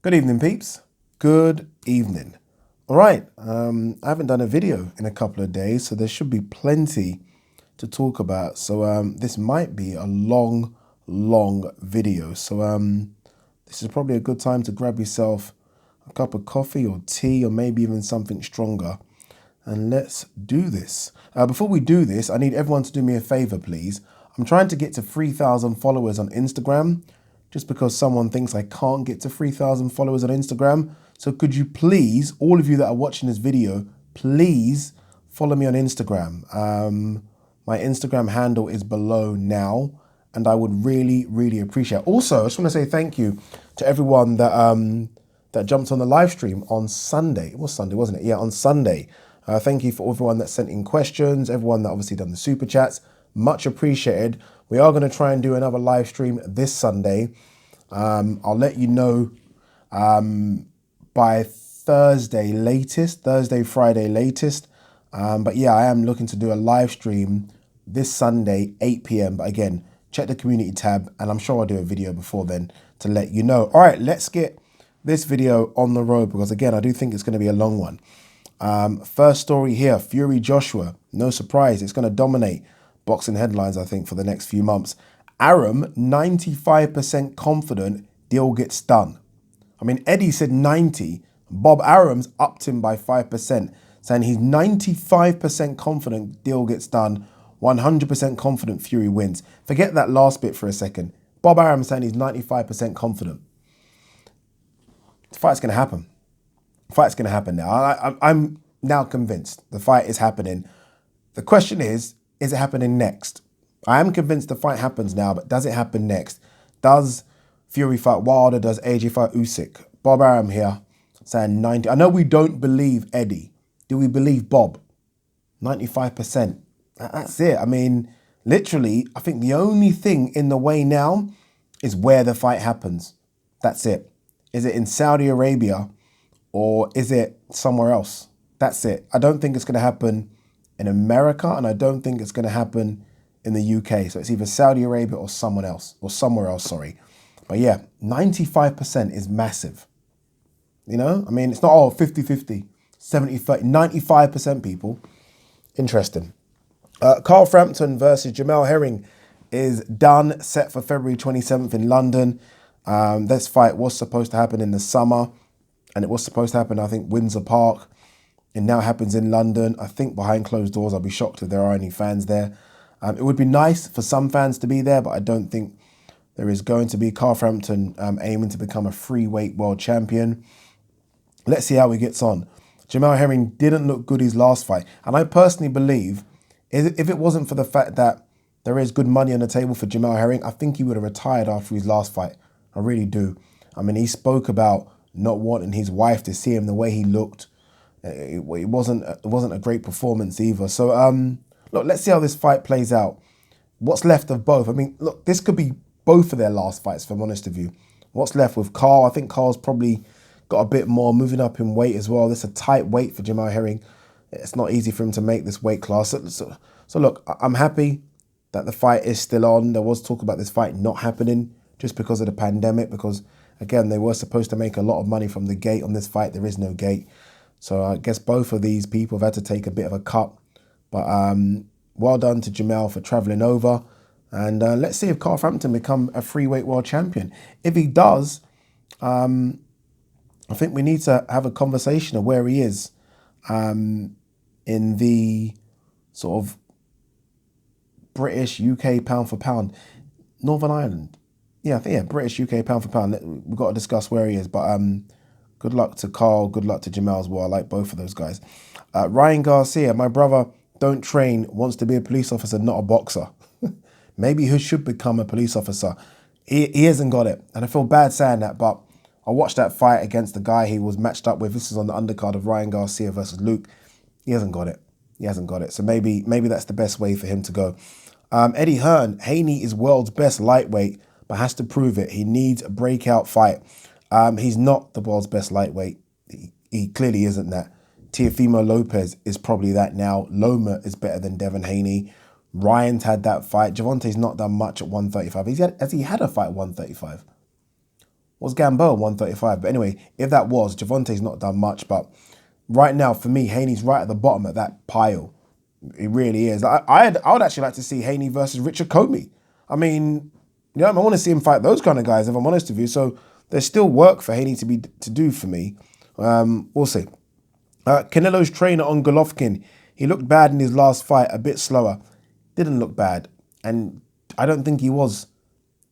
Good evening, peeps. Good evening. All right, I haven't done a video in a couple of days, so there should be plenty to talk about. So this might be a long video. So this is probably a good time to grab yourself a cup of coffee or tea or maybe even something stronger. And let's do this. Before we do this, I need everyone to do me a favor, please. I'm trying to get to 3,000 followers on Instagram, just because someone thinks I can't get to 3,000 followers on Instagram. So could you please, all of you that are watching this video, please follow me on Instagram. My Instagram handle is below now, and I would really appreciate it. Also, I just want to say thank you to everyone that jumped on the live stream on Sunday. It was Sunday, wasn't it? Yeah, on Sunday. Thank you for everyone that sent in questions, everyone that obviously done the super chats. Much appreciated. We are going to try and do another live stream this Sunday. I'll let you know by Thursday latest, Friday latest. But yeah, I am looking to do a live stream this Sunday, 8 p.m. But again, check the community tab and I'm sure I'll do a video before then to let you know. All right, let's get this video on the road because again, I do think it's going to be a long one. First story here, Fury Joshua. No surprise, it's going to dominate boxing headlines, I think, for the next few months. Arum, 95% confident deal gets done. I mean, Eddie said 90. Bob Arum's upped him by 5%, saying he's 95% confident deal gets done, 100% confident Fury wins. Forget that last bit for a second. Bob Arum saying he's 95% confident. The fight's going to happen. The fight's going to happen now. I'm now convinced the fight is happening. The question is it happening next? I am convinced the fight happens now, but does it happen next? Does Fury fight Wilder? Does AJ fight Usyk? Bob Arum here saying 90. I know we don't believe Eddie. Do we believe Bob? 95%. That's it. I mean, literally, I think the only thing in the way now is where the fight happens. That's it. Is it in Saudi Arabia or is it somewhere else? That's it. I don't think it's going to happen in America and I don't think it's going to happen in the UK. So it's either Saudi Arabia or someone else or somewhere else, sorry. But yeah, 95% is massive. You know, I mean, it's not all 50-50, 70-30, 95% people. Interesting. Carl Frampton versus Jamel Herring is done, set for February 27th in London. This fight was supposed to happen in the summer and it was supposed to happen, I think, Windsor Park. It now happens in London. I think behind closed doors. I'll be shocked if there are any fans there. It would be nice for some fans to be there, but I don't think there is going to be. Carl Frampton aiming to become a free-weight world champion. Let's see how he gets on. Jamel Herring didn't look good his last fight. And I personally believe if it wasn't for the fact that there is good money on the table for Jamel Herring, I think he would have retired after his last fight. I really do. I mean, he spoke about not wanting his wife to see him the way he looked. It wasn't a great performance either. So, look, let's see how this fight plays out. What's left of both? I mean, look, this could be both of their last fights, if I'm honest with you. What's left with Carl? I think Carl's probably got a bit more, moving up in weight as well. This is a tight weight for Jamel Herring. It's not easy for him to make this weight class. So look, I'm happy that the fight is still on. There was talk about this fight not happening just because of the pandemic, because, again, they were supposed to make a lot of money from the gate on this fight. There is no gate. So I guess both of these people have had to take a bit of a cut. But well done to Jamel for travelling over. And let's see if Carl Frampton become a free-weight world champion. If he does, I think we need to have a conversation of where he is in the sort of British, UK pound for pound. Northern Ireland. Yeah, I think, yeah, British, UK pound for pound. We've got to discuss where he is. But good luck to Carl. Good luck to Jamel as well. I like both of those guys. Ryan Garcia, my brother, don't train, wants to be a police officer, not a boxer. Maybe he should become a police officer. He hasn't got it. And I feel bad saying that, but I watched that fight against the guy he was matched up with. This is on the undercard of Ryan Garcia versus Luke. He hasn't got it. He hasn't got it. So maybe that's the best way for him to go. Eddie Hearn, Haney is world's best lightweight, but has to prove it. He needs a breakout fight. He's not the world's best lightweight. He clearly isn't that. Teofimo Lopez is probably that now. Loma is better than Devin Haney. Ryan's had that fight. Javante's not done much at 135. Has he had a fight at 135? Was Gamboa 135? But anyway, if that was, Gervonta's not done much. But right now, for me, Haney's right at the bottom of that pile. It really is. I would actually like to see Haney versus Richard Comey. I mean, yeah, I want to see him fight those kind of guys, if I'm honest with you. So there's still work for Haney to do for me. We'll see. Canelo's trainer on Golovkin. He looked bad in his last fight, a bit slower. Didn't look bad. And I don't think he was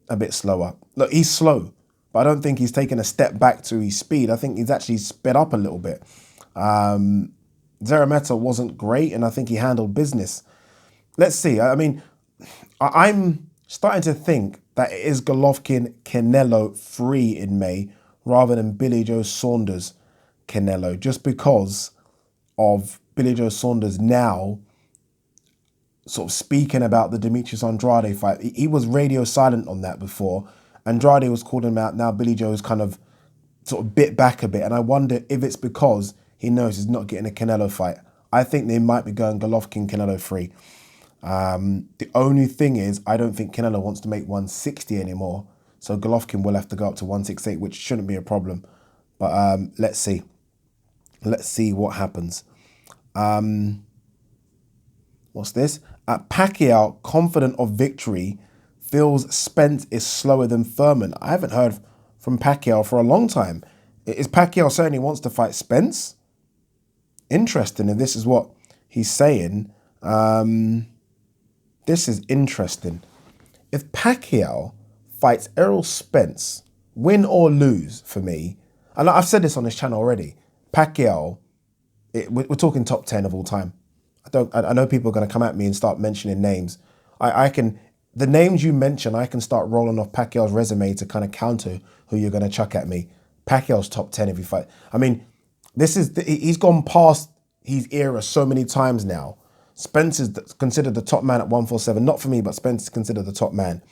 a bit slower. Look, he's slow, but I don't think he's taken a step back to his speed. I think he's actually sped up a little bit. Zerameta wasn't great, and I think he handled business. Let's see. I mean, I'm starting to think that it is Golovkin Canelo 3 in May rather than Billy Joe Saunders Canelo, just because of Billy Joe Saunders now sort of speaking about the Demetrius Andrade fight. He was radio silent on that before. Andrade was calling him out. Now Billy Joe's kind of sort of bit back a bit. And I wonder if it's because he knows he's not getting a Canelo fight. I think they might be going Golovkin Canelo 3. The only thing is, I don't think Canelo wants to make 160 anymore. So Golovkin will have to go up to 168, which shouldn't be a problem. But let's see. Let's see what happens. What's this? Pacquiao, confident of victory, feels Spence is slower than Thurman. I haven't heard from Pacquiao for a long time. Is Pacquiao saying he wants to fight Spence? Interesting, if this is what he's saying. This is interesting. If Pacquiao fights Errol Spence, win or lose for me, and I've said this on this channel already, Pacquiao, we're talking top 10 of all time. I know people are going to come at me and start mentioning names. The names you mention, I can start rolling off Pacquiao's resume to kind of counter who you're going to chuck at me. Pacquiao's top 10 if you fight. I mean, he's gone past his era so many times now. Spence is considered the top man at 147. Not for me, but Spence is considered the top man.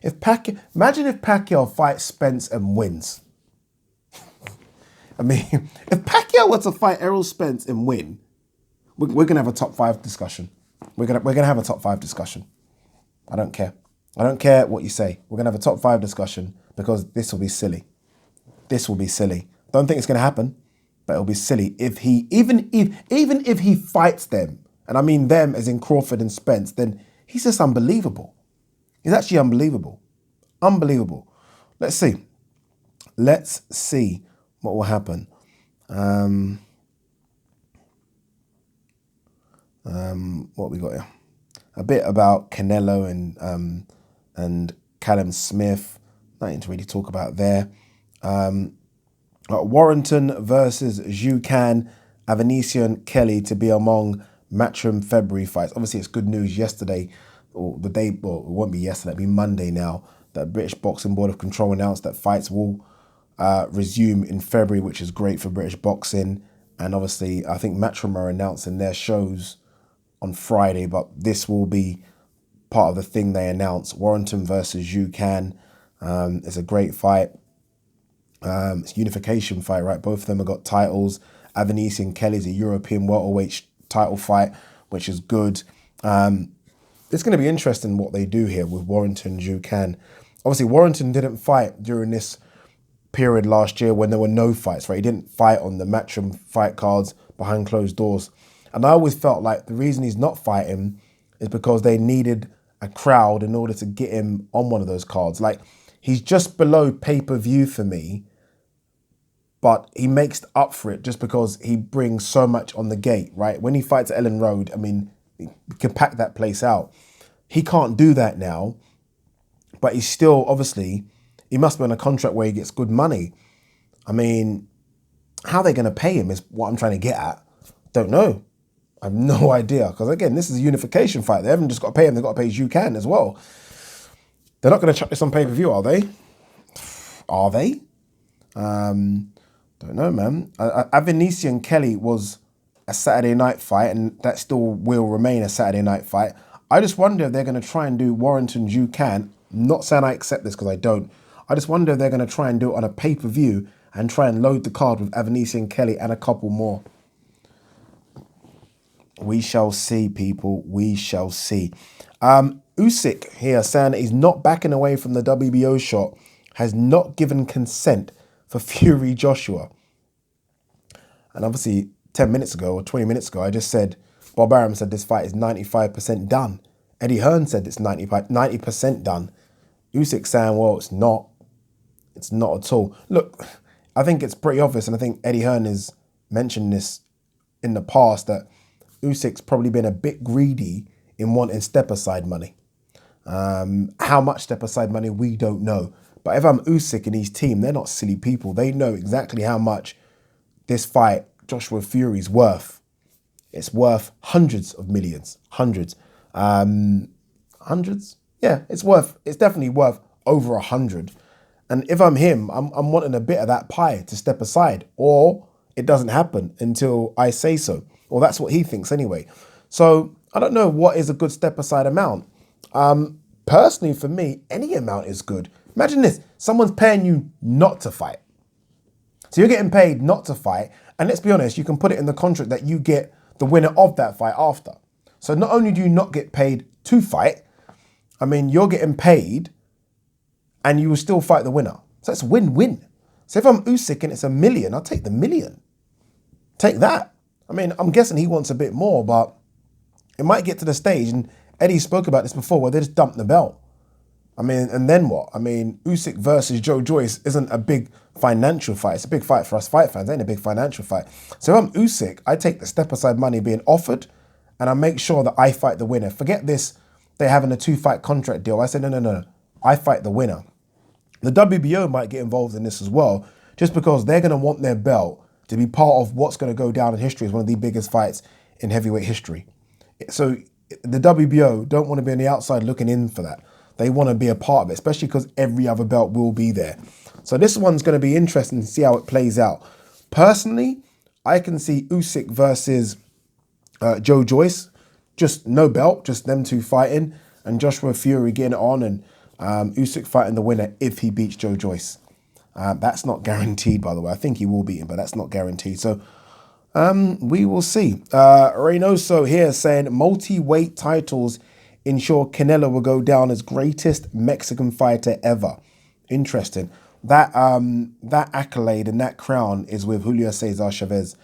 Imagine if Pacquiao fights Spence and wins. I mean, if Pacquiao were to fight Errol Spence and win, we're gonna have a top 5 discussion. We're gonna have a top 5 discussion. I don't care. I don't care what you say. We're gonna have a top 5 discussion because this will be silly. This will be silly. Don't think it's gonna happen, but it'll be silly if he even if he fights them, and I mean them as in Crawford and Spence, then he's just unbelievable. He's actually unbelievable. Unbelievable. Let's see. Let's see what will happen. What we got here? A bit about Canelo and Callum Smith. Nothing to really talk about there. Warrington versus Jucan, Avanesian Kelly to be among Matchroom February fights. Obviously, it's good news yesterday, or the day, well, it won't be yesterday, it'll be Monday now, that British Boxing Board of Control announced that fights will resume in February, which is great for British boxing. And obviously, I think Matchroom are announcing their shows on Friday, but this will be part of the thing they announce. Warrington versus Jucan. It's a great fight. It's a unification fight, right? Both of them have got titles. Avanesian Kelly's a European welterweight title fight, which is good. It's going to be interesting what they do here with Warrington and Jucan. Obviously, Warrington didn't fight during this period last year when there were no fights, right? He didn't fight on the Matchroom fight cards behind closed doors. And I always felt like the reason he's not fighting is because they needed a crowd in order to get him on one of those cards. Like, he's just below pay-per-view for me, but he makes up for it just because he brings so much on the gate, right? When he fights at Ellen Road, I mean, he can pack that place out. He can't do that now, but he's still, obviously, he must be on a contract where he gets good money. I mean, how they're going to pay him is what I'm trying to get at. Don't know. I have no idea. Because again, this is a unification fight. They haven't just got to pay him, they've got to pay Jucan as well. They're not going to chuck this on pay-per-view, are they? Are they? Don't know, man. Avanesian Kelly was a Saturday night fight, and that still will remain a Saturday night fight. I just wonder if they're going to try and do Warrington Jucan. Not saying I accept this because I don't. I just wonder if they're going to try and do it on a pay-per-view and try and load the card with Avanesian Kelly and a couple more. We shall see, people. We shall see. Usyk here saying that he's not backing away from the WBO shot. has not given consent for Fury Joshua. And obviously 10 minutes ago or 20 minutes ago, I just said, Bob Arum said this fight is 95% done. Eddie Hearn said it's 90% done. Usyk saying, well, it's not. It's not at all. Look, I think it's pretty obvious, and I think Eddie Hearn has mentioned this in the past, that Usyk's probably been a bit greedy in wanting step-aside money. How much step-aside money, we don't know. But if I'm Usyk and his team, they're not silly people. They know exactly how much this fight, Joshua Fury's worth. It's worth hundreds of millions. Hundreds. Hundreds? Yeah, it's definitely worth over 100. And if I'm him, I'm wanting a bit of that pie to step aside, or it doesn't happen until I say so. Or that's what he thinks anyway. So I don't know what is a good step aside amount. Personally, for me, any amount is good. Imagine this, someone's paying you not to fight. So you're getting paid not to fight. And let's be honest, you can put it in the contract that you get the winner of that fight after. So not only do you not get paid to fight, I mean, you're getting paid and you will still fight the winner. So it's win-win. So if I'm Usyk and it's $1 million, I'll take the $1 million. Take that. I mean, I'm guessing he wants a bit more, but it might get to the stage, and Eddie spoke about this before, where they just dump the belt. I mean, and then what? I mean, Usyk versus Joe Joyce isn't a big financial fight. It's a big fight for us fight fans. It ain't a big financial fight. So if I'm Usyk, I take the step-aside money being offered, and I make sure that I fight the winner. Forget this, they're having a 2-fight contract deal. I said, no. I fight the winner. The WBO might get involved in this as well, just because they're going to want their belt to be part of what's going to go down in history as one of the biggest fights in heavyweight history. So the WBO don't want to be on the outside looking in for that. They want to be a part of it, especially because every other belt will be there. So this one's going to be interesting to see how it plays out. Personally, I can see Usyk versus Joe Joyce, just no belt, just them two fighting, and Joshua Fury getting it on, and Usyk fighting the winner if he beats Joe Joyce. That's not guaranteed, by the way. I think he will beat him, but that's not guaranteed. So we will see. Reynoso here saying multi-weight titles ensure Canelo will go down as greatest Mexican fighter ever. Interesting. That accolade and that crown is with Julio Cesar Chavez.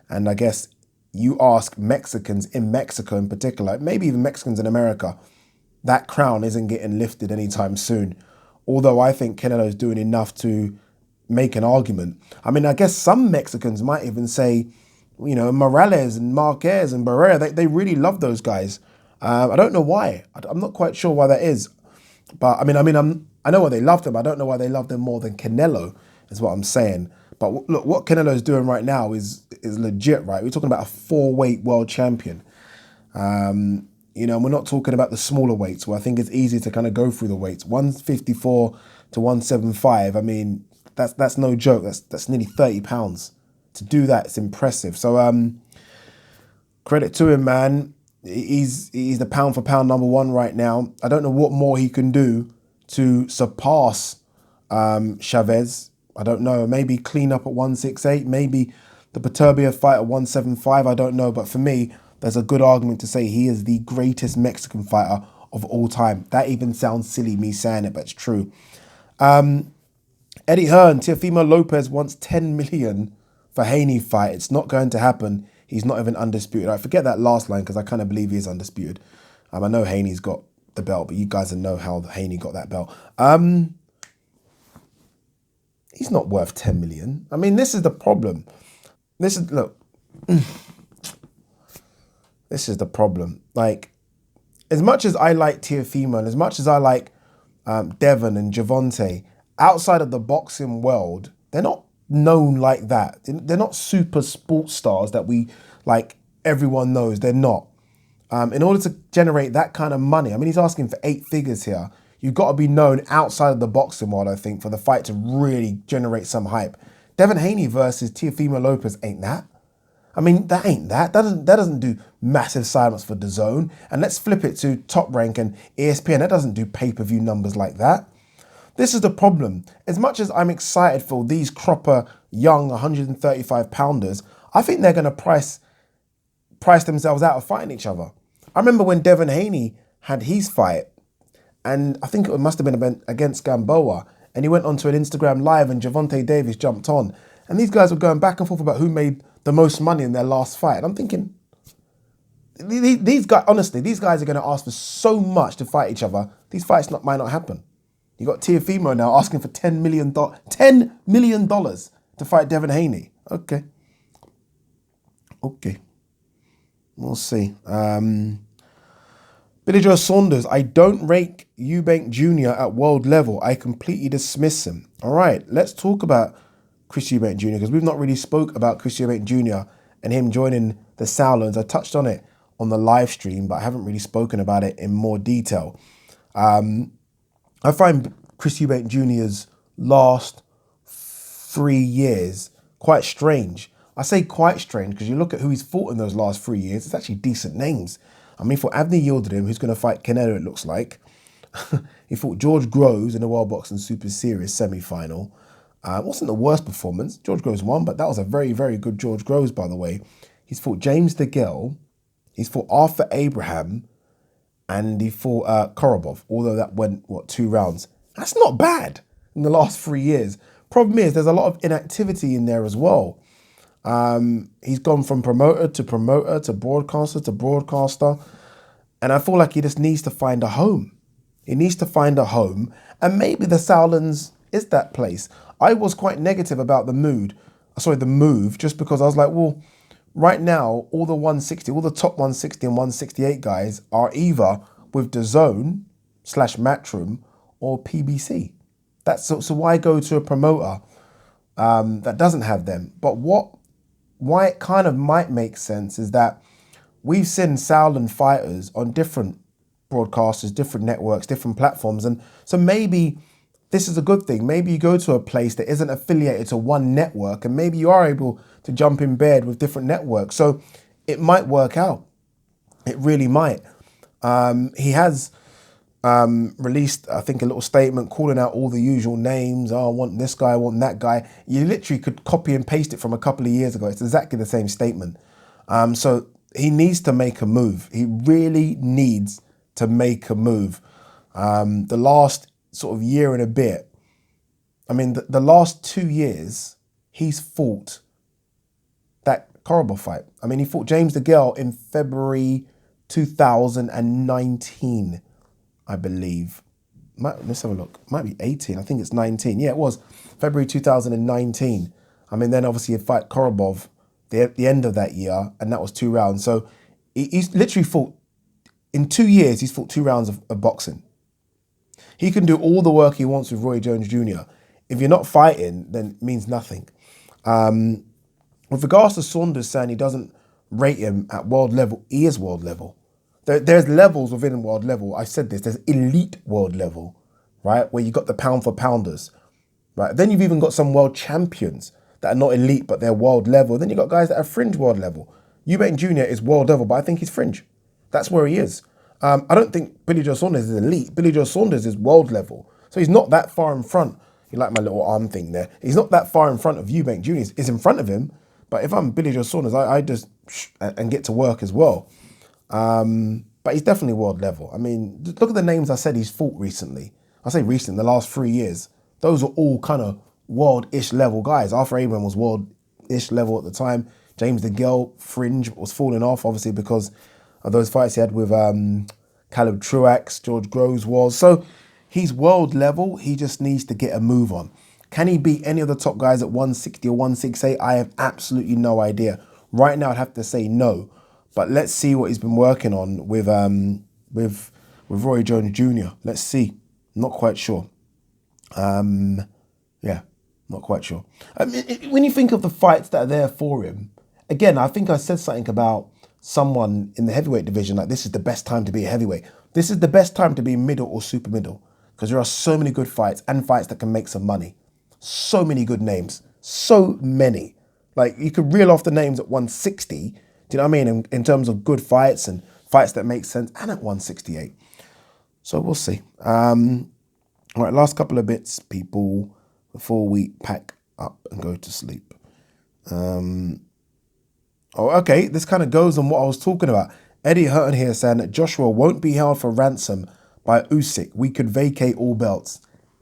And I guess you ask Mexicans in Mexico in particular, maybe even Mexicans in America, that crown isn't getting lifted anytime soon. Although I think Canelo's doing enough to make an argument. I mean, I guess some Mexicans might even say, you know, Morales and Marquez and Barrera, they really love those guys. I don't know why. I'm not quite sure why that is. But I know why they love them. I don't know why they love them more than Canelo, is what I'm saying. But look, what Canelo's doing right now is legit, right? We're talking about a 4-weight world champion. You know, we're not talking about the smaller weights, where I think it's easy to kind of go through the weights. 154 to 175. I mean, that's no joke. That's nearly 30 pounds. To do that, it's impressive. So credit to him, man. He's the pound for pound #1 right now. I don't know what more he can do to surpass Chavez. I don't know. Maybe clean up at 168. Maybe the Peterbia fight at 175. I don't know. But for me, there's a good argument to say he is the greatest Mexican fighter of all time. That even sounds silly, me saying it, but it's true. Eddie Hearn, Teofimo Lopez wants 10 million for Haney fight. It's not going to happen. He's not even undisputed. I forget that last line because I kind of believe he is undisputed. I know Haney's got the belt, but you guys know how Haney got that belt. He's not worth 10 million. I mean, this is the problem. Look. This is the problem. Like, as much as I like Teofimo and as much as I like Devon and Javante, outside of the boxing world, they're not known like that. They're not super sports stars that everyone knows. They're not. In order to generate that kind of money, I mean, he's asking for 8 figures here. You've got to be known outside of the boxing world, I think, for the fight to really generate some hype. Devin Haney versus Teofimo Lopez ain't that. I mean, that ain't that. That doesn't do massive silence for DAZN. And let's flip it to Top Rank and ESPN. That doesn't do pay-per-view numbers like that. This is the problem. As much as I'm excited for these cropper, young 135-pounders, I think they're going to price themselves out of fighting each other. I remember when Devin Haney had his fight, and I think it must have been against Gamboa, and he went onto an Instagram live and Gervonta Davis jumped on. And these guys were going back and forth about who made the most money in their last fight. And I'm thinking, these guys, honestly, these guys are going to ask for so much to fight each other. These fights might not happen. You got Teofimo now asking for $10 million to fight Devin Haney. Okay. We'll see. Billy Joe Saunders, I don't rate Eubank Jr. at world level. I completely dismiss him. All right, let's talk about Chris Eubank Jr. because we've not really spoke about Chris Eubank Jr. and him joining the Sauerlands. I touched on it on the live stream, but I haven't really spoken about it in more detail. I find Chris Eubank Jr.'s last 3 years quite strange. I say quite strange because you look at who he's fought in those last 3 years, it's actually decent names. I mean, for Avni Yildirim, who's going to fight Canelo, it looks like. He fought George Groves in the World Boxing Super Series semi-final. It wasn't the worst performance. George Groves won, but that was a very, very good George Groves, by the way. He's fought James DeGale. He's fought Arthur Abraham. And he fought Korobov, although that went, 2 rounds. That's not bad in the last 3 years. Problem is, there's a lot of inactivity in there as well. He's gone from promoter to broadcaster to broadcaster. And I feel like he just needs to find a home. He needs to find a home. And maybe the Sauerlands is that place. I was quite negative about the move, just because I was like, well, right now, all the top 160 and 168 guys are either with DAZN / Matchroom or PBC. So why go to a promoter that doesn't have them? But why it kind of might make sense is that we've seen Sauerland fighters on different broadcasters, different networks, different platforms. And so maybe this is a good thing. Maybe you go to a place that isn't affiliated to one network and maybe you are able to jump in bed with different networks. So it might work out. It really might. He has released, I think, a little statement calling out all the usual names. Oh, I want this guy, I want that guy. You literally could copy and paste it from a couple of years ago. It's exactly the same statement. So he needs to make a move. He really needs to make a move. The last sort of year and a bit, I mean, the last 2 years, he's fought that Korobov fight. I mean, he fought James DeGale in February 2019, I believe. Let's have a look. Might be 18. I think it's 19. Yeah, it was February 2019. I mean, then obviously he'd fight Korobov the end of that year, and that was 2 rounds. So he's literally fought, in 2 years, he's fought 2 rounds of boxing. He can do all the work he wants with Roy Jones Jr. If you're not fighting, then it means nothing. With regards to Saunders saying he doesn't rate him at world level, he is world level. There's levels within world level. I said this, there's elite world level, right? Where you got the pound for pounders, right? Then you've even got some world champions that are not elite, but they're world level. Then you've got guys that are fringe world level. Eubank Jr. is world level, but I think he's fringe. That's where he is. I don't think Billy Joe Saunders is elite. Billy Joe Saunders is world level. So he's not that far in front. You like my little arm thing there. He's not that far in front of Eubank Jr. He's in front of him. But if I'm Billy Joe Saunders, I just and get to work as well. But he's definitely world level. I mean, look at the names I said he's fought recently. I say recently, the last 3 years. Those are all kind of world-ish level guys. Arthur Abraham was world-ish level at the time. James DeGale, fringe, was falling off, obviously, because of those fights he had with Caleb Truax, George Groves was. So he's world level. He just needs to get a move on. Can he beat any of the top guys at 160 or 168? I have absolutely no idea. Right now, I'd have to say no. But let's see what he's been working on with Roy Jones Jr. Let's see. Not quite sure. Yeah, not quite sure. I mean, when you think of the fights that are there for him, again, I think I said something about someone in the heavyweight division, like this is the best time to be a heavyweight. This is the best time to be middle or super middle because there are so many good fights and fights that can make some money. So many good names. So many. Like you could reel off the names at 160. Do you know what I mean? In terms of good fights and fights that make sense, and at 168. So we'll see. All right, last couple of bits, people, before we pack up and go to sleep. Okay, this kind of goes on what I was talking about. Eddie Hurton here saying that Joshua won't be held for ransom by Usyk. We could vacate all belts.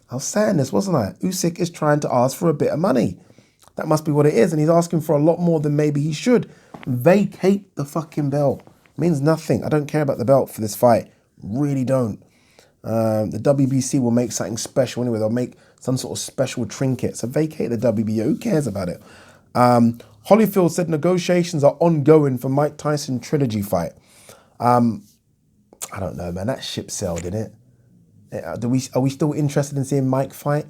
I was saying this, wasn't I? Usyk is trying to ask for a bit of money. That must be what it is. And he's asking for a lot more than maybe he should. Vacate the fucking belt. Means nothing. I don't care about the belt for this fight. Really don't. The WBC will make something special anyway. They'll make some sort of special trinket. So vacate the WBO. Who cares about it? Holyfield said negotiations are ongoing for Mike Tyson trilogy fight. I don't know, man. That ship sailed, didn't it? Are we still interested in seeing Mike fight?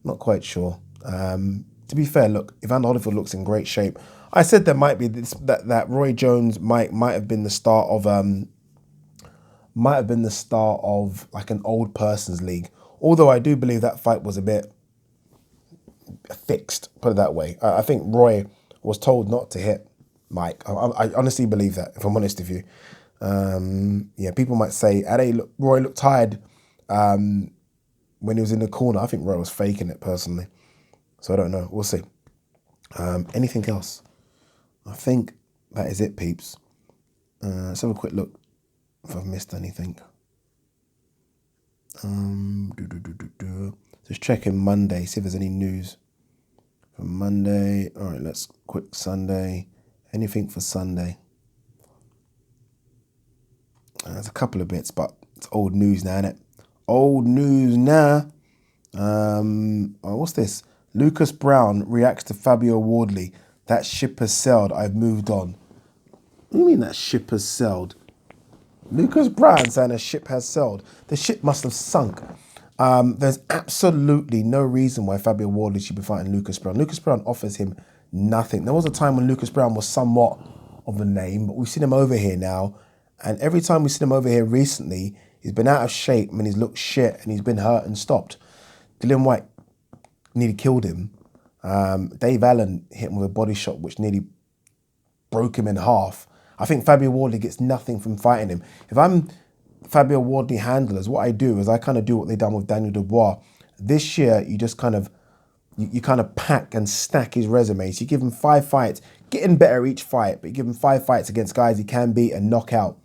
Not quite sure. To be fair, look, Evander Holyfield looks in great shape. I said there might be that Roy Jones might have been the start of like an old person's league. Although I do believe that fight was a bit fixed, put it that way. I think Roy was told not to hit Mike. I honestly believe that, if I'm honest with you. Yeah, people might say, Roy looked tired when he was in the corner. I think Roy was faking it, personally. So I don't know. We'll see. Anything else? I think that is it, peeps. Let's have a quick look if I've missed anything. Just checking Monday, see if there's any news from Monday. All right, let's quick Sunday. Anything for Sunday? There's a couple of bits, but it's old news now, innit? Old news now. What's this? Lucas Brown reacts to Fabio Wardley. That ship has sailed. I've moved on. What do you mean that ship has sailed? Lucas Brown saying a ship has sailed. The ship must have sunk. There's absolutely no reason why Fabio Wardley should be fighting Lucas Brown. Lucas Brown offers him nothing. There was a time when Lucas Brown was somewhat of a name, but we've seen him over here now. And every time we've seen him over here recently, he's been out of shape and he's looked shit and he's been hurt and stopped. Dillian White nearly killed him. Dave Allen hit him with a body shot which nearly broke him in half. I think Fabio Wardley gets nothing from fighting him. If I'm Fabio Wardley handlers, what I do is I kind of do what they done with Daniel Dubois. This year, you just kind of, you kind of pack and stack his resume. So you give him 5 fights, getting better each fight, but you give him 5 fights against guys he can beat and knock out.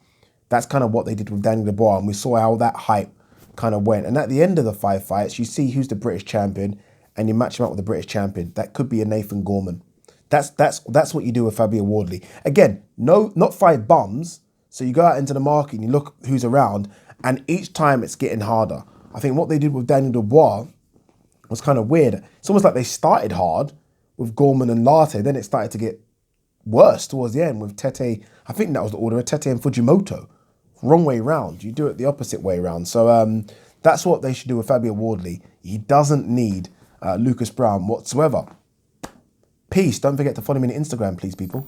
That's kind of what they did with Daniel Dubois, and we saw how that hype kind of went. And at the end of the 5 fights, you see who's the British champion, and you match him up with the British champion. That could be a Nathan Gorman. That's what you do with Fabio Wardley. Again, no, not 5 bums. So you go out into the market and you look who's around, and each time it's getting harder. I think what they did with Daniel Dubois was kind of weird. It's almost like they started hard with Gorman and Latte, then it started to get worse towards the end with Tete. I think that was the order of Tete and Fujimoto. Wrong way round. You do it the opposite way round. So that's what they should do with Fabio Wardley. He doesn't need Lucas Brown whatsoever. Peace. Don't forget to follow me on Instagram, please, people.